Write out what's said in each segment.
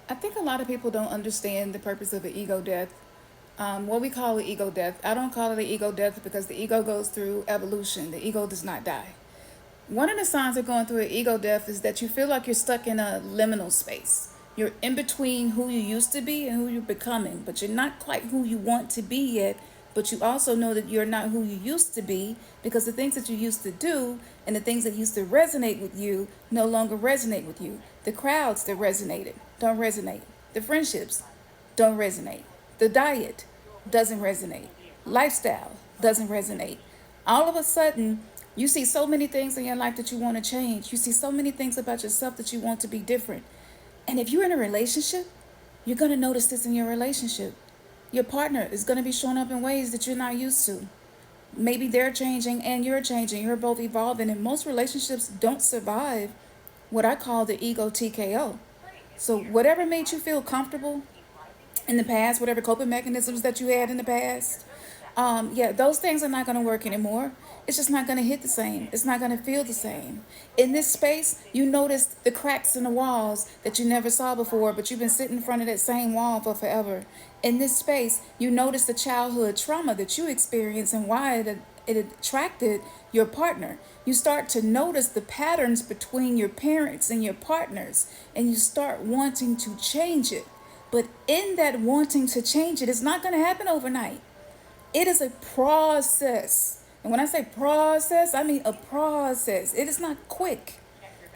I think a lot of people don't understand the purpose of an ego death. What we call an ego death, I don't call it an ego death because the ego goes through evolution. The ego does not die. One of the signs of going through an ego death is that you feel like you're stuck in a liminal space. You're in between who you used to be and who you're becoming, but you're not quite who you want to be yet. But you also know that you're not who you used to be because the things that you used to do and the things that used to resonate with you no longer resonate with you. The crowds that resonated don't resonate. The friendships don't resonate. The diet doesn't resonate. Lifestyle doesn't resonate. All of a sudden, you see so many things in your life that you want to change. You see so many things about yourself that you want to be different. And if you're in a relationship, you're going to notice this in your relationship. Your partner is going to be showing up in ways that you're not used to. Maybe they're changing and you're changing. You're both evolving. And most relationships don't survive what I call the ego TKO. So, whatever made you feel comfortable in the past, whatever coping mechanisms that you had in the past, yeah, those things are not going to work anymore. It's just not going to hit the same. It's not going to feel the same. In this space, you notice the cracks in the walls that you never saw before, but you've been sitting in front of that same wall for forever. In this space, you notice the childhood trauma that you experienced and why it attracted your partner. You start to notice the patterns between your parents and your partners, and you start wanting to change it. But in that wanting to change it, it's not going to happen overnight. It is a process. And when I say process, I mean a process. It is not quick.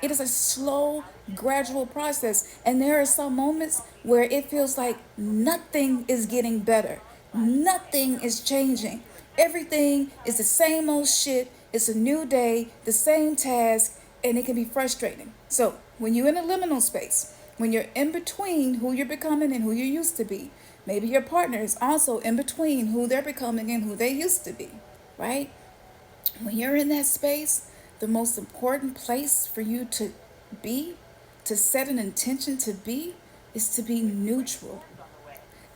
It is a slow, gradual process. And there are some moments where it feels like nothing is getting better. Nothing is changing. Everything is the same old shit. It's a new day, the same task, and it can be frustrating. So when you're in a liminal space, when you're in between who you're becoming and who you used to be, maybe your partner is also in between who they're becoming and who they used to be, right? When you're in that space, the most important place for you to be, to set an intention to be, is to be neutral.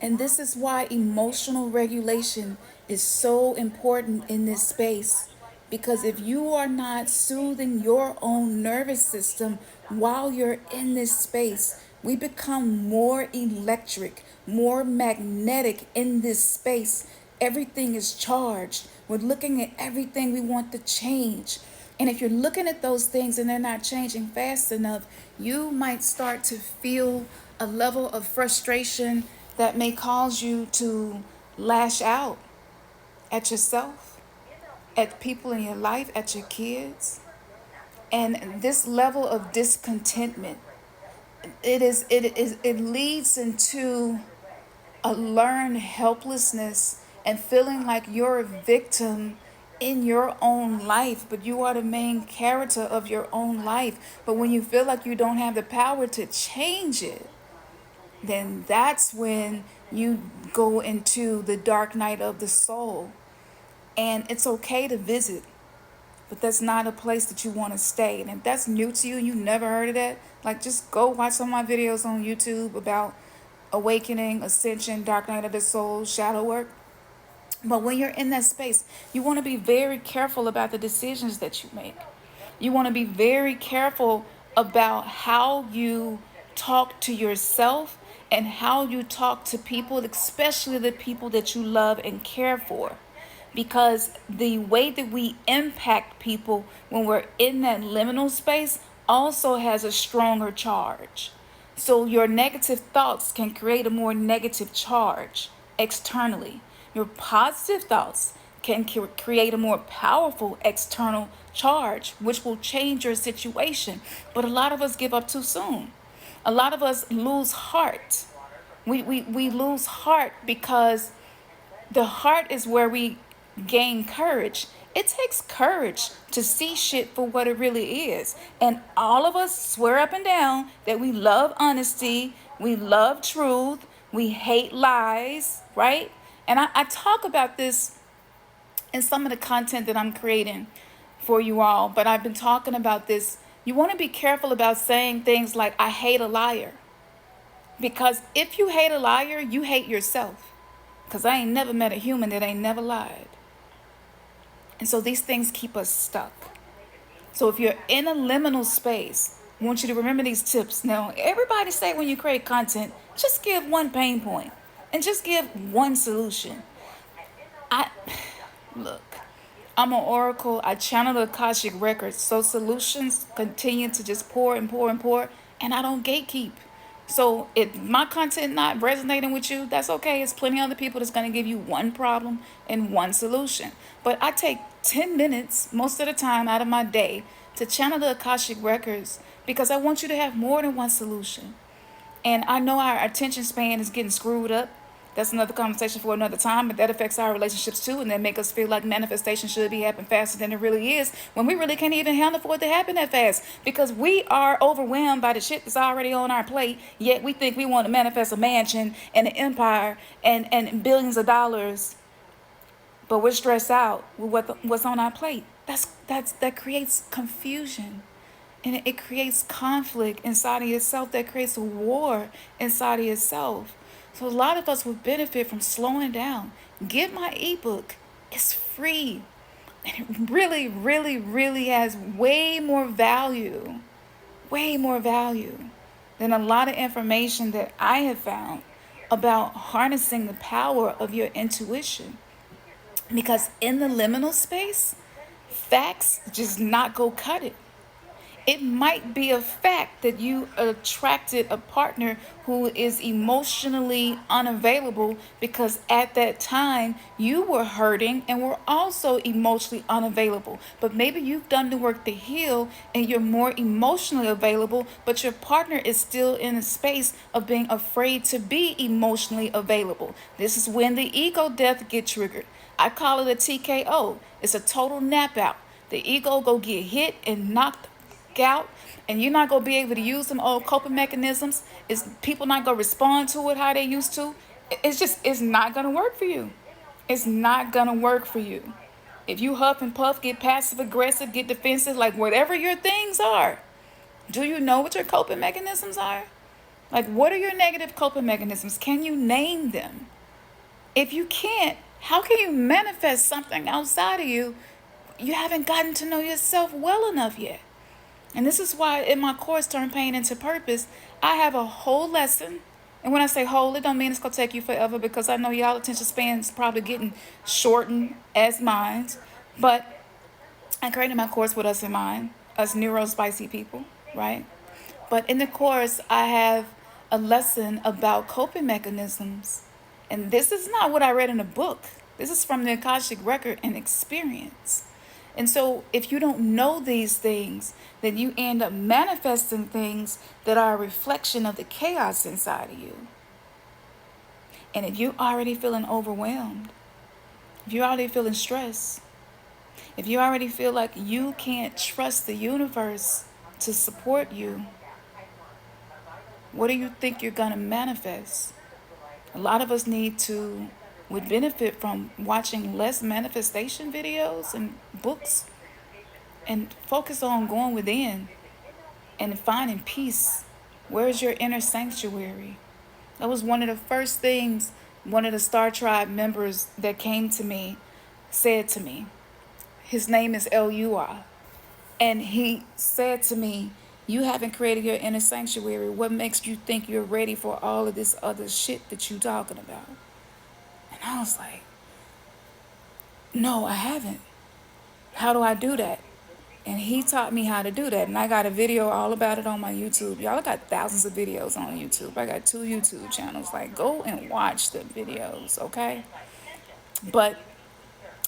And this is why emotional regulation is so important in this space. Because if you are not soothing your own nervous system while you're in this space, we become more electric, more magnetic in this space. Everything is charged. We're looking at everything we want to change. And if you're looking at those things and they're not changing fast enough, you might start to feel a level of frustration that may cause you to lash out at yourself, at people in your life, at your kids. And this level of discontentment, it leads into a learned helplessness and feeling like you're a victim in your own life, but you are the main character of your own life. But when you feel like you don't have the power to change it, then that's when you go into the dark night of the soul. And it's okay to visit, but that's not a place that you want to stay. And if that's new to you and you never heard of that, like just go watch some of my videos on YouTube about awakening, ascension, dark night of the soul, shadow work. But when you're in that space, you want to be very careful about the decisions that you make. You want to be very careful about how you talk to yourself and how you talk to people, especially the people that you love and care for. Because the way that we impact people when we're in that liminal space also has a stronger charge. So your negative thoughts can create a more negative charge externally. Your positive thoughts can create a more powerful external charge, which will change your situation. But a lot of us give up too soon. A lot of us lose heart. We lose heart because the heart is where we gain courage. It takes courage to see shit for what it really is. And all of us swear up and down that we love honesty, we love truth, we hate lies, right? And I talk about this in some of the content that I'm creating for you all, but I've been talking about this. You want to be careful about saying things like, I hate a liar. Because if you hate a liar, you hate yourself. Because I ain't never met a human that ain't never lied. And so these things keep us stuck. So if you're in a liminal space, I want you to remember these tips. Now, everybody say when you create content, just give one pain point and just give one solution. I look, I'm an oracle. I channel the Akashic records. So solutions continue to just pour and pour and pour, and I don't gatekeep. So if my content not resonating with you, that's okay. It's plenty of other people that's gonna give you one problem and one solution. But I take 10 minutes most of the time out of my day to channel the Akashic records because I want you to have more than one solution. And I know our attention span is getting screwed up. That's another conversation for another time, but that affects our relationships too, and that make us feel like manifestation should be happening faster than it really is, when we really can't even handle for it to happen that fast, because we are overwhelmed by the shit that's already on our plate, yet we think we want to manifest a mansion and an empire and billions of dollars, but we're stressed out with what's on our plate. That creates confusion. And it creates conflict inside of yourself, that creates a war inside of yourself. So a lot of us would benefit from slowing down. Get my ebook. It's free. And it really, really, really has way more value than a lot of information that I have found about harnessing the power of your intuition. Because in the liminal space, facts just not go cut it. It might be a fact that you attracted a partner who is emotionally unavailable because at that time you were hurting and were also emotionally unavailable. But maybe you've done the work to heal and you're more emotionally available, but your partner is still in a space of being afraid to be emotionally available. This is when the ego death get triggered. I call it a TKO. It's a total nap out. The ego go get hit and knocked out, and you're not going to be able to use them old coping mechanisms. Is people not going to respond to it how they used to? It's not going to work for you. It's not going to work for you. If you huff and puff, get passive aggressive, get defensive, like whatever your things are, do you know what your coping mechanisms are? Like, what are your negative coping mechanisms? Can you name them? If you can't, how can you manifest something outside of you? You haven't gotten to know yourself well enough yet. And this is why in my course, Turn Pain into Purpose, I have a whole lesson. And when I say whole, it don't mean it's going to take you forever, because I know y'all attention span's probably getting shortened as mine. But I created my course with us in mind, us neurospicy people, right? But in the course, I have a lesson about coping mechanisms. And this is not what I read in a book. This is from the Akashic record and experience. And so if you don't know these things, then you end up manifesting things that are a reflection of the chaos inside of you. And if you're already feeling overwhelmed, if you're already feeling stressed, if you already feel like you can't trust the universe to support you, what do you think you're going to manifest? A lot of us would benefit from watching less manifestation videos and books and focus on going within and finding peace. Where's your inner sanctuary? That was one of the first things one of the Star Tribe members that came to me said to me. His name is Elua. And he said to me, you haven't created your inner sanctuary. What makes you think you're ready for all of this other shit that you're talking about? And I was like, no, I haven't. How do I do that? And he taught me how to do that. And I got a video all about it on my YouTube. Y'all, I got thousands of videos on YouTube. I got 2 YouTube channels. Like, go and watch the videos, okay? But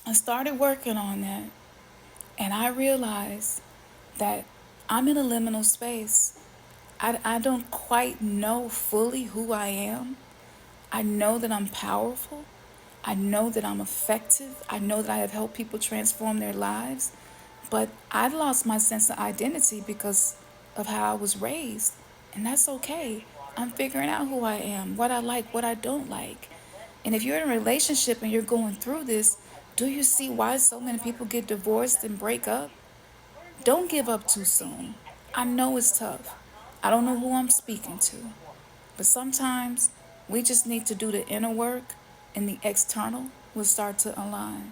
I started working on that. And I realized that I'm in a liminal space. I don't quite know fully who I am. I know that I'm powerful. I know that I'm effective. I know that I have helped people transform their lives. But I've lost my sense of identity because of how I was raised. And that's okay. I'm figuring out who I am, what I like, what I don't like. And if you're in a relationship and you're going through this, do you see why so many people get divorced and break up? Don't give up too soon. I know it's tough. I don't know who I'm speaking to. But sometimes we just need to do the inner work and the external will start to align.